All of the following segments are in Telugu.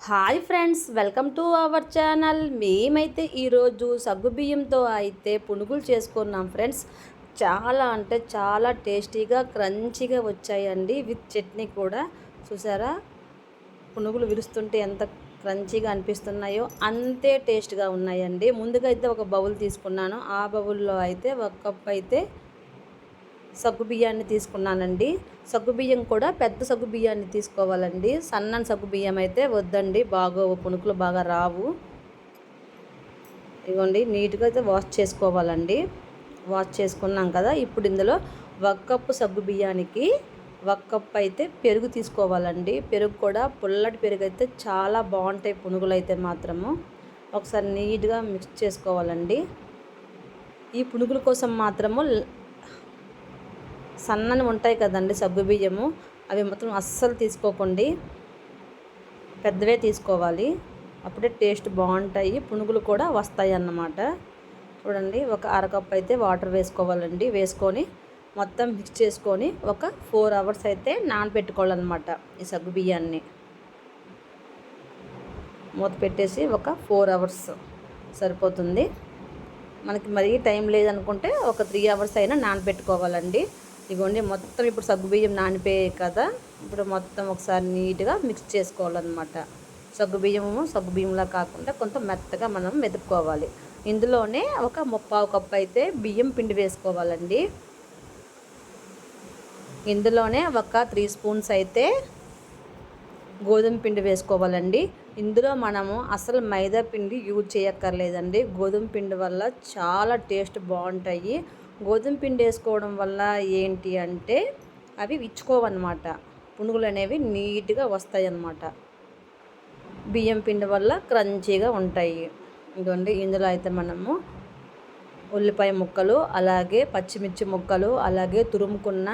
Hi friends, welcome to our channel. మేమైతే ఈరోజు సగ్గుబియ్యంతో అయితే పునుగులు చేసుకున్నాం ఫ్రెండ్స్. చాలా అంటే చాలా టేస్టీగా క్రంచీగా వచ్చాయండి. విత్ చట్నీ కూడా. చూసారా, పునుగులు విరుస్తుంటే ఎంత క్రంచీగా అనిపిస్తున్నాయో అంతే టేస్ట్గా ఉన్నాయండి. ముందుగా అయితే ఒక బౌల్ తీసుకున్నాను. ఆ బౌల్లో అయితే ఒక కప్ అయితే సగ్గుబియ్యాన్ని తీసుకున్నానండి. సగ్గుబియ్యం కూడా పెద్ద సగ్గుబియ్యాన్ని తీసుకోవాలండి. సన్నని సగ్గుబియ్యం అయితే వద్దండి, బాగోవు, పునుకులు బాగా రావు. ఇవ్వండి, నీట్గా అయితే వాష్ చేసుకోవాలండి. వాష్ చేసుకున్నాం కదా. ఇప్పుడు ఇందులో ఒక కప్పు సగ్గుబియ్యానికి ఒక కప్పు అయితే పెరుగు తీసుకోవాలండి. పెరుగు కూడా పుల్లటి పెరుగు అయితే చాలా బాగుంటాయి పునుగులు అయితే మాత్రము. ఒకసారి నీట్గా మిక్స్ చేసుకోవాలండి. ఈ పునుగుల కోసం మాత్రము సన్నని ఉంటాయి కదండి సగ్గుబియ్యము, అవి మొత్తం అస్సలు తీసుకోకండి, పెద్దవే తీసుకోవాలి. అప్పుడే టేస్ట్ బాగుంటాయి, పునుగులు కూడా వస్తాయి అన్నమాట. చూడండి, ఒక అరకప్పు అయితే వాటర్ వేసుకోవాలండి. వేసుకొని మొత్తం మిక్స్ చేసుకొని ఒక 4 అవర్స్ అయితే నానబెట్టుకోవాలన్నమాట. ఈ సగ్గుబియ్యాన్ని మూత పెట్టేసి ఒక 4 అవర్స్ సరిపోతుంది. మనకి మరీ టైం లేదనుకుంటే ఒక 3 అవర్స్ అయినా నానబెట్టుకోవాలండి. ఇదిగోండి, మొత్తం ఇప్పుడు సగ్గుబియ్యం నానిపోయాయి కదా. ఇప్పుడు మొత్తం ఒకసారి నీట్గా మిక్స్ చేసుకోవాలన్నమాట. సగ్గుబియ్యంలా కాకుండా కొంత మెత్తగా మనం మెదుపుకోవాలి. ఇందులోనే ఒక 3/4 కప్పు అయితే బియ్యం పిండి వేసుకోవాలండి. ఇందులోనే ఒక 3 స్పూన్స్ అయితే గోధుమ పిండి వేసుకోవాలండి. ఇందులో మనము అసలు మైదా పిండి యూజ్ చేయక్కర్లేదండి. గోధుమ పిండి వల్ల చాలా టేస్ట్ బాగుంటాయి. గోధుమ పిండి వేసుకోవడం వల్ల ఏంటి అంటే అవి విచ్చుకోవన్నమాట, పునుగులు అనేవి నీట్గా వస్తాయి అన్నమాట. బియ్యం పిండి వల్ల క్రంచీగా ఉంటాయి. ఇదిగోండి, ఇందులో అయితే మనము ఉల్లిపాయ ముక్కలు, అలాగే పచ్చిమిర్చి ముక్కలు, అలాగే తురుముకున్న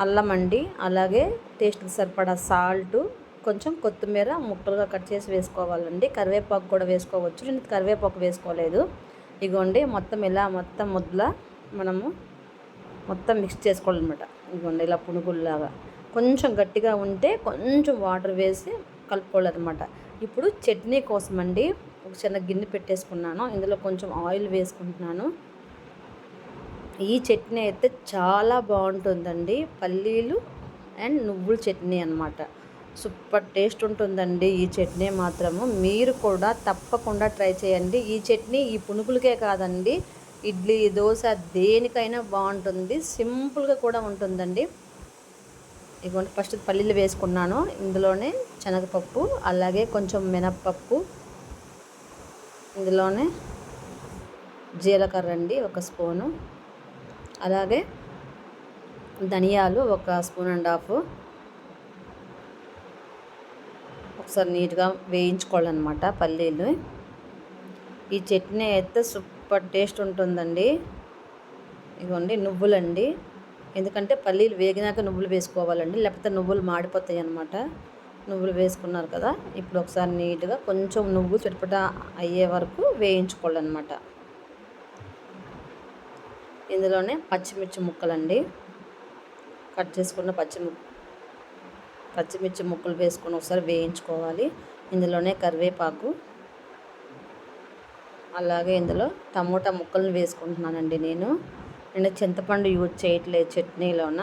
అల్లం అండి, అలాగే టేస్ట్కి సరిపడా సాల్టు, కొంచెం కొత్తిమీర ముక్కలుగా కట్ చేసి వేసుకోవాలండి. కరివేపాకు కూడా వేసుకోవచ్చు, నేను కరివేపాకు వేసుకోలేదు. ఇగోండి, మొత్తం ఇలా మొత్తం ముద్దలా మనము మొత్తం మిక్స్ చేసుకోవాలన్నమాట. ఇగోండి, ఇలా పునుగుల్లాగా కొంచెం గట్టిగా ఉంటే కొంచెం వాటర్ వేసి కలుపుకోవాలన్నమాట. ఇప్పుడు చట్నీ కోసం అండి ఒక చిన్న గిన్నె పెట్టేసుకున్నాను. ఇందులో కొంచెం ఆయిల్ వేసుకుంటున్నాను. ఈ చట్నీ అయితే చాలా బాగుంటుందండి. పల్లీలు అండ్ నువ్వుల చట్నీ అన్నమాట. సూపర్ టేస్ట్ ఉంటుందండి ఈ చట్నీ మాత్రము. మీరు కూడా తప్పకుండా ట్రై చేయండి. ఈ చట్నీ ఈ పునుగులకే కాదండి, ఇడ్లీ, దోశ దేనికైనా బాగుంటుంది. సింపుల్గా కూడా ఉంటుందండి. ఇదిగోండి, ఫస్ట్ పల్లీలు వేసుకున్నాను. ఇందులోనే శనగపప్పు, అలాగే కొంచెం మినప్పప్పు, ఇందులోనే జీలకర్ర అండి 1 స్పూను, అలాగే ధనియాలు 1.5 స్పూన్. ఒకసారి నీట్గా వేయించుకోవాలన్నమాట పల్లీలు. ఈ చట్నీ అయితే సూపర్ టేస్ట్ ఉంటుందండి. ఇదిగోండి, నువ్వులండి, ఎందుకంటే పల్లీలు వేగినాక నువ్వులు వేసుకోవాలండి, లేకపోతే నువ్వులు మాడిపోతాయి అన్నమాట. నువ్వులు వేసుకున్నారు కదా. ఇప్పుడు ఒకసారి నీట్గా కొంచెం నువ్వు చిటపట అయ్యే వరకు వేయించుకోవాలన్నమాట. ఇందులోనే పచ్చిమిర్చి ముక్కలండి, కట్ చేసుకున్న పచ్చిమిర్చి ముక్కలు వేసుకొని ఒకసారి వేయించుకోవాలి. ఇందులోనే కరివేపాకు, అలాగే ఇందులో టమోటా ముక్కలను వేసుకుంటున్నానండి. నేను చింతపండు యూజ్ చేయట్లేదు చట్నీలోన,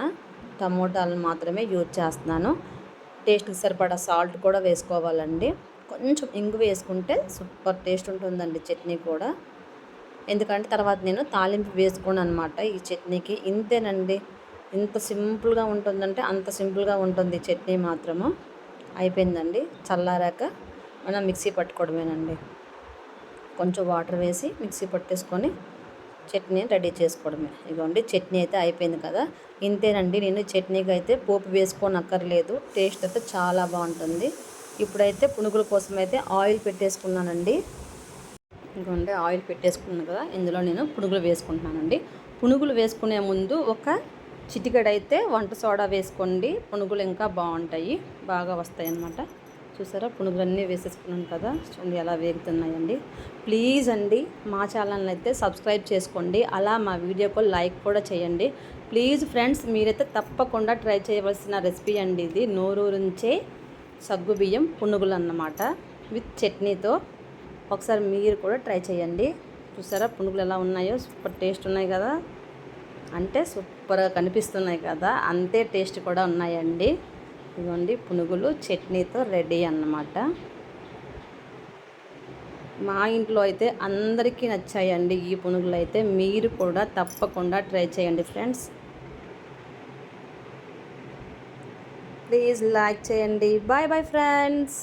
టమోటాలను మాత్రమే యూజ్ చేస్తున్నాను. టేస్ట్కి సరిపడా సాల్ట్ కూడా వేసుకోవాలండి. కొంచెం ఇంగు వేసుకుంటే సూపర్ టేస్ట్ ఉంటుందండి చట్నీ కూడా. ఎందుకంటే తర్వాత నేను తాలింపు వేసుకోను అనమాట ఈ చట్నీకి. ఇంతేనండి, ఇంత సింపుల్గా ఉంటుందంటే అంత సింపుల్గా ఉంటుంది చట్నీ మాత్రము. అయిపోయిందండి. చల్లారాక మనం మిక్సీ పట్టుకోవడమేనండి. కొంచెం వాటర్ వేసి మిక్సీ పట్టేసుకొని చట్నీ రెడీ చేసుకోవడమే. ఇదిగోండి, చట్నీ అయితే అయిపోయింది కదా. ఇంతేనండి, నేను చట్నీకి అయితే పోపు వేసుకోనక్కర్లేదు. టేస్ట్ అయితే చాలా బాగుంటుంది. ఇప్పుడైతే పునుగుల కోసం అయితే ఆయిల్ పెట్టేసుకున్నానండి. ఇదిగోండి, ఆయిల్ పెట్టేసుకున్నాను కదా. ఇందులో నేను పునుగులు వేసుకుంటున్నానండి. పునుగులు వేసుకునే ముందు ఒక చిటికెడైతే వంట సోడా వేసుకోండి, పునుగులు ఇంకా బాగుంటాయి, బాగా వస్తాయి అన్నమాట. చూసారా, పునుగులన్నీ వేసేసుకున్నాను కదా. చూడండి ఎలా వేగుతున్నాయండి. ప్లీజ్ అండి, మా ఛానల్ని అయితే సబ్స్క్రైబ్ చేసుకోండి, అలా మా వీడియోకు లైక్ కూడా చేయండి ప్లీజ్ ఫ్రెండ్స్. మీరైతే తప్పకుండా ట్రై చేయవలసిన రెసిపీ అండి ఇది. నోరూరించే సగ్గుబియ్యం పునుగులు అన్నమాట విత్ చట్నీతో. ఒకసారి మీరు కూడా ట్రై చేయండి. చూసారా పునుగులు ఎలా ఉన్నాయో, సూపర్ టేస్ట్ ఉన్నాయి కదా, అంటే సూపర్గా కనిపిస్తున్నాయి కదా, అంతే టేస్ట్ కూడా ఉన్నాయండి. ఇదిగోండి పునుగులు చట్నీతో రెడీ అన్నమాట. మా ఇంట్లో అయితే అందరికీ నచ్చాయండి ఈ పునుగులు అయితే. మీరు కూడా తప్పకుండా ట్రై చేయండి ఫ్రెండ్స్. ప్లీజ్ లైక్ చేయండి. Bye bye friends.